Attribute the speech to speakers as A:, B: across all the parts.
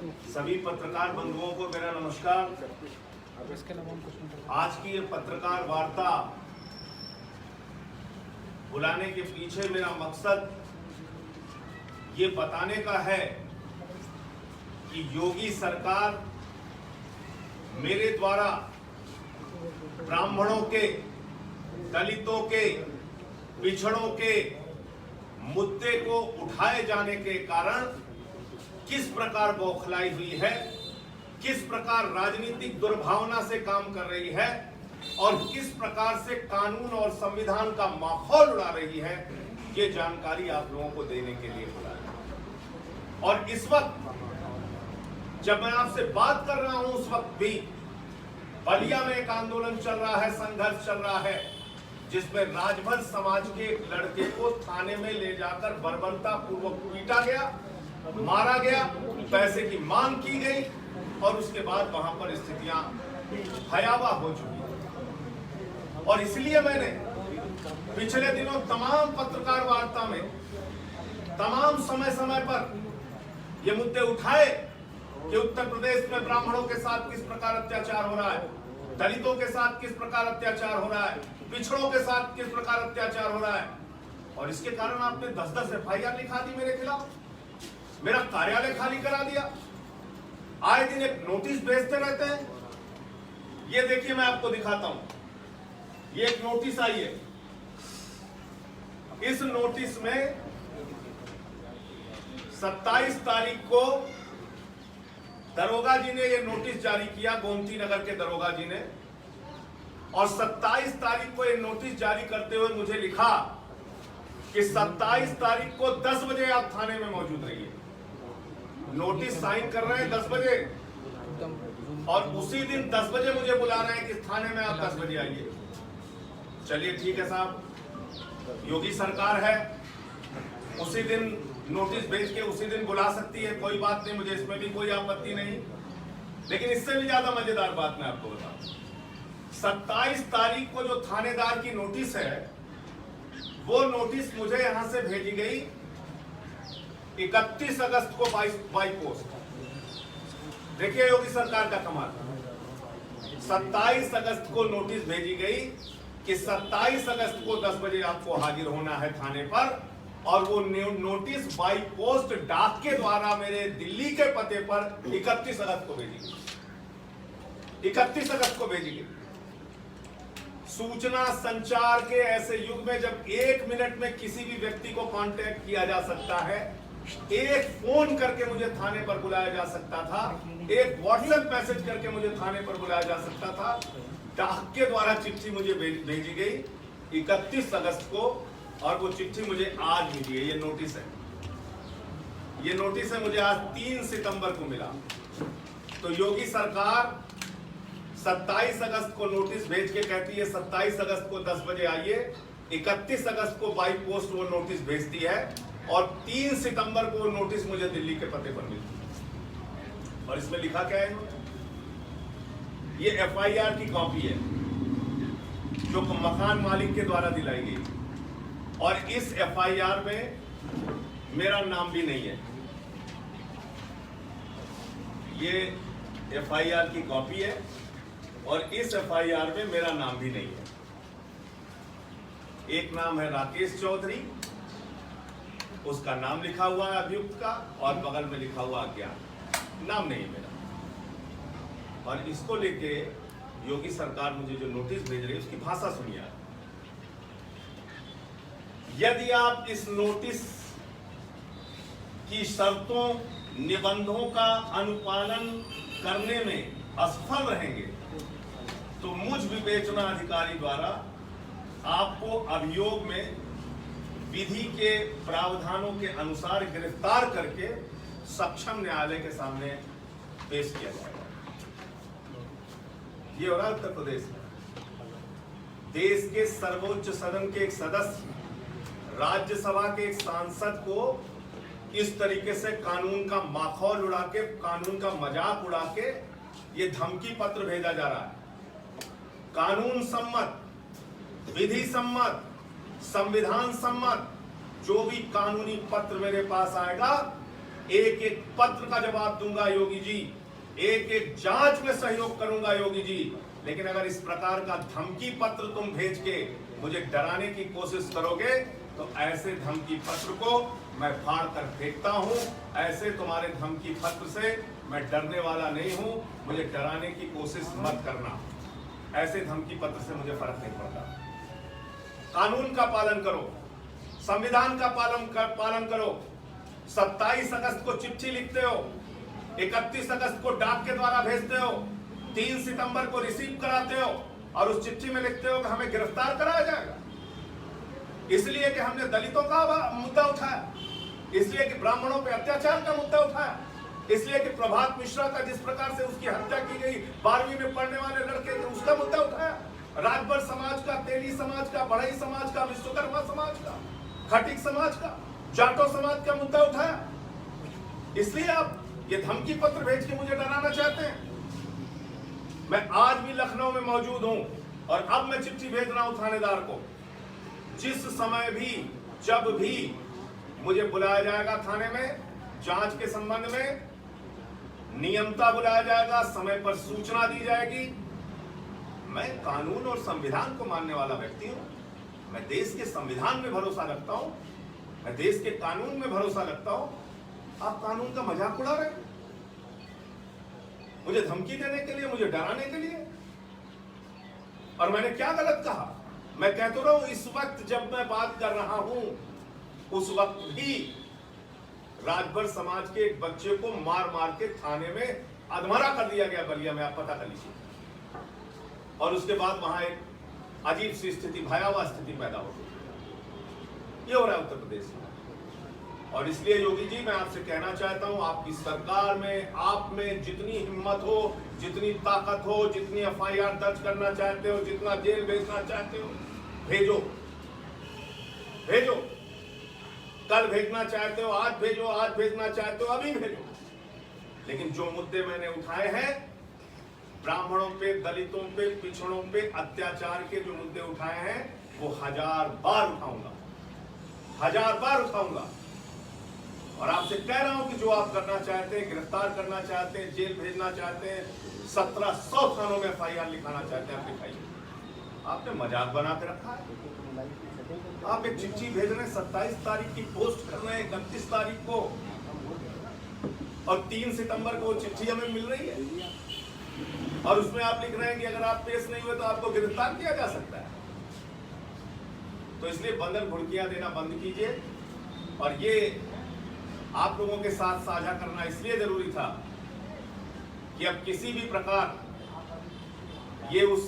A: सभी पत्रकार बंधुओं को मेरा नमस्कार। आज की ये पत्रकार वार्ता बुलाने के पीछे मेरा मकसद ये बताने का है कि योगी सरकार मेरे द्वारा ब्राह्मणों के, दलितों के, पिछड़ों के मुद्दे को उठाए जाने के कारण किस प्रकार बौखलाई हुई है, किस प्रकार राजनीतिक दुर्भावना से काम कर रही है और किस प्रकार से कानून और संविधान का माहौल उड़ा रही है, ये जानकारी आप लोगों को देने के लिए बुलाया। और इस वक्त जब मैं आपसे बात कर रहा हूं, उस वक्त भी बलिया में एक आंदोलन चल रहा है, संघर्ष चल रहा है, जिसमें राजभर समाज के एक लड़के को थाने में ले जाकर बर्बरता पूर्वक पीटा गया, मारा गया, पैसे की मांग की गई और उसके बाद वहां पर स्थितियां भयावह हो चुकी। और इसलिए मैंने पिछले दिनों तमाम पत्रकार वार्ता में तमाम समय समय पर ये मुद्दे उठाए कि उत्तर प्रदेश में ब्राह्मणों के साथ किस प्रकार अत्याचार हो रहा है, दलितों के साथ किस प्रकार अत्याचार हो रहा है, पिछड़ों के साथ किस प्रकार अत्याचार हो रहा है। और इसके कारण आपने 10-10 FIR लिखा दी मेरे खिलाफ, मेरा कार्यालय खाली करा दिया, आए दिन एक नोटिस भेजते रहते हैं। ये देखिए, मैं आपको दिखाता हूं, ये एक नोटिस आई है। इस नोटिस में 27 तारीख को दरोगा जी ने ये नोटिस जारी किया, गोमती नगर के दरोगा जी ने, और 27 तारीख को ये नोटिस जारी करते हुए मुझे लिखा कि 27 तारीख को 10 बजे आप थाने में मौजूद रहिए। नोटिस साइन कर रहे हैं 10 बजे और उसी दिन 10 बजे मुझे बुला रहे हैं कि थाने में आप 10 बजे आइए। चलिए ठीक है साहब, योगी सरकार है, उसी दिन नोटिस भेज के उसी दिन बुला सकती है, कोई बात नहीं, मुझे इसमें भी कोई आपत्ति नहीं। लेकिन इससे भी ज्यादा मजेदार बात मैं आपको बताऊं, 27 तारीख को जो थानेदार की नोटिस है, वो नोटिस मुझे यहां से भेजी गई 31 अगस्त को बाई पोस्ट। देखिए योगी सरकार का कमाल, 27 अगस्त को नोटिस भेजी गई कि 27 अगस्त को 10 बजे आपको हाजिर होना है थाने पर, और वो नोटिस बाई पोस्ट डाक के द्वारा मेरे दिल्ली के पते पर 31 अगस्त को भेजी गई। 31 अगस्त को भेजी गई। सूचना संचार के ऐसे युग में जब 1 मिनट में किसी भी व्यक्ति को कांटेक्ट किया जा सकता है, एक फोन करके मुझे थाने पर बुलाया जा सकता था, एक व्हाट्सएप मैसेज करके मुझे थाने पर बुलाया जा सकता था, डाक के द्वारा चिट्ठी मुझे भेजी गई 31 अगस्त को, और वो चिट्ठी मुझे आज मिली है। ये नोटिस है, ये नोटिस है, मुझे आज 3 सितंबर को मिला। तो योगी सरकार 27 अगस्त को नोटिस भेज के कहती है 27 अगस्त को 10 बजे आइए, 31 अगस्त को बाई पोस्ट वो नोटिस भेजती है, और 3 सितंबर को नोटिस मुझे दिल्ली के पते पर मिलती है। और इसमें लिखा क्या है, ये FIR की कॉपी है जो मकान मालिक के द्वारा दिलाई गई, और इस FIR में मेरा नाम भी नहीं है। ये FIR की कॉपी है और इस FIR में मेरा नाम भी नहीं है। एक नाम है राकेश चौधरी, उसका नाम लिखा हुआ है अभियुक्त का, और बगल में लिखा हुआ अज्ञात, नाम नहीं मेरा। और इसको लेके योगी सरकार मुझे जो नोटिस भेज रही है, उसकी भाषा सुनिए। यदि आप इस नोटिस की शर्तों, निबंधों का अनुपालन करने में असफल रहेंगे, तो मुझ विवेचना अधिकारी द्वारा आपको अभियोग में विधि के प्रावधानों के अनुसार गिरफ्तार करके सक्षम न्यायालय के सामने पेश किया जाएगा। ये हो रहा है उत्तर प्रदेश में। देश के सर्वोच्च सदन के एक सदस्य, राज्यसभा के एक सांसद को इस तरीके से कानून का माखौल उड़ा के, कानून का मजाक उड़ा के ये धमकी पत्र भेजा जा रहा है। कानून सम्मत, विधि सम्मत, संविधान सम्मत जो भी कानूनी पत्र मेरे पास आएगा, एक एक पत्र का जवाब दूंगा योगी जी, एक एक जांच में सहयोग करूंगा योगी जी। लेकिन अगर इस प्रकार का धमकी पत्र तुम भेज के मुझे डराने की कोशिश करोगे तो ऐसे धमकी पत्र को मैं फाड़ कर फेंकता हूं। ऐसे तुम्हारे धमकी पत्र से मैं डरने वाला नहीं हूं, मुझे डराने की कोशिश मत करना। ऐसे धमकी पत्र से मुझे फर्क नहीं पड़ता। कानून का पालन करो, संविधान का पालन करो। 27 अगस्त को चिट्ठी लिखते हो, 31 अगस्त को डाक के द्वारा भेजते हो, 3 सितंबर को रिसीव कराते हो और उस चिट्ठी में लिखते हो कि हमें गिरफ्तार कराया जाएगा, इसलिए कि हमने दलितों का मुद्दा उठाया, इसलिए कि ब्राह्मणों पे अत्याचार का मुद्दा उठाया, इसलिए कि प्रभात मिश्रा का जिस प्रकार से उसकी हत्या की गई, 12वीं में पढ़ने वाले लड़के थे, उसका मुद्दा उठाया, राजभर समाज का, तेली समाज का, बढ़ई समाज का, विश्वकर्मा समाज का, खटिक समाज का, जाटो समाज का मुद्दा उठाया। इसलिए आप ये धमकी पत्र भेज के मुझे डराना चाहते हैं। मैं आज भी लखनऊ में मौजूद हूं और अब मैं चिट्ठी भेज रहा हूं थानेदार को। जिस समय भी, जब भी मुझे बुलाया जाएगा थाने में, जांच के संबंध में नियमता बुलाया जाएगा, समय पर सूचना दी जाएगी। मैं कानून और संविधान को मानने वाला व्यक्ति हूं। मैं देश के संविधान में भरोसा रखता हूं, मैं देश के कानून में भरोसा रखता हूं। आप कानून का मजाक उड़ा रहे हैं, मुझे धमकी देने के लिए, मुझे डराने के लिए। और मैंने क्या गलत कहा? मैं कह तो रहा हूं, इस वक्त जब मैं बात कर रहा हूं, उस वक्त भी राजभर समाज के एक बच्चे को मार मार के थाने में अधमरा कर दिया गया, बलिया में, आप पता कर लीजिए। और उसके बाद वहां एक अजीब सी स्थिति, भयावह स्थिति पैदा हो गई। ये हो रहा है उत्तर प्रदेश में। और इसलिए योगी जी, मैं आपसे कहना चाहता हूं, आपकी सरकार में, आप में जितनी हिम्मत हो, जितनी ताकत हो, जितनी एफआईआर दर्ज करना चाहते हो, जितना जेल भेजना चाहते हो, भेजो भेजो। कल भेजना चाहते हो आज भेजो, आज भेजना चाहते हो अभी भेजो। लेकिन जो मुद्दे मैंने उठाए हैं, ब्राह्मणों पे, दलितों पे, पिछड़ों पे अत्याचार के जो मुद्दे उठाए हैं, वो 1000 बार उठाऊंगा, 1000 बार उठाऊंगा। और आपसे कह रहा हूं कि जो आप करना चाहते हैं, गिरफ्तार करना चाहते हैं, जेल भेजना चाहते हैं, 1700 थानों में एफआईआर लिखाना चाहते हैं, आप लिखाइए। आपने मजाक बना के रखा है। आप एक चिट्ठी भेज रहे हैं, 27 तारीख की पोस्ट कर रहे हैं, 31 तारीख को, और 3 सितंबर को वो चिट्ठी हमें मिल रही है। और उसमें आप लिख रहे हैं कि अगर आप पेश नहीं हुए तो आपको गिरफ्तार किया जा सकता है। तो इसलिए बंदर घुड़कियां देना बंद कीजिए। और ये आप लोगों के साथ साझा करना इसलिए जरूरी था कि अब किसी भी प्रकार ये उस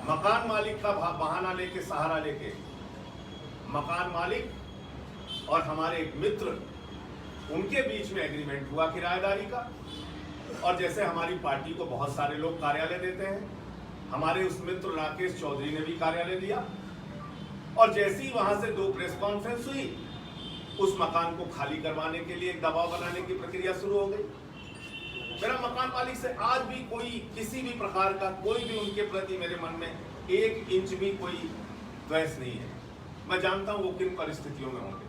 A: मकान मालिक का बहाना लेके, सहारा लेके, मकान मालिक और हमारे एक मित्र, उनके बीच में एग्रीमेंट हुआ किराएदारी का। और जैसे हमारी पार्टी को बहुत सारे लोग कार्यालय देते हैं, हमारे उस मित्र राकेश चौधरी ने भी कार्यालय दिया। और जैसे ही वहां से 2 प्रेस कॉन्फ्रेंस हुई, उस मकान को खाली करवाने के लिए एक दबाव बनाने की प्रक्रिया शुरू हो गई। मेरा मकान मालिक से आज भी कोई, किसी भी प्रकार का, कोई भी उनके प्रति मेरे मन में 1 इंच भी कोई द्वेष नहीं है। मैं जानता हूं वो किन परिस्थितियों में होंगे।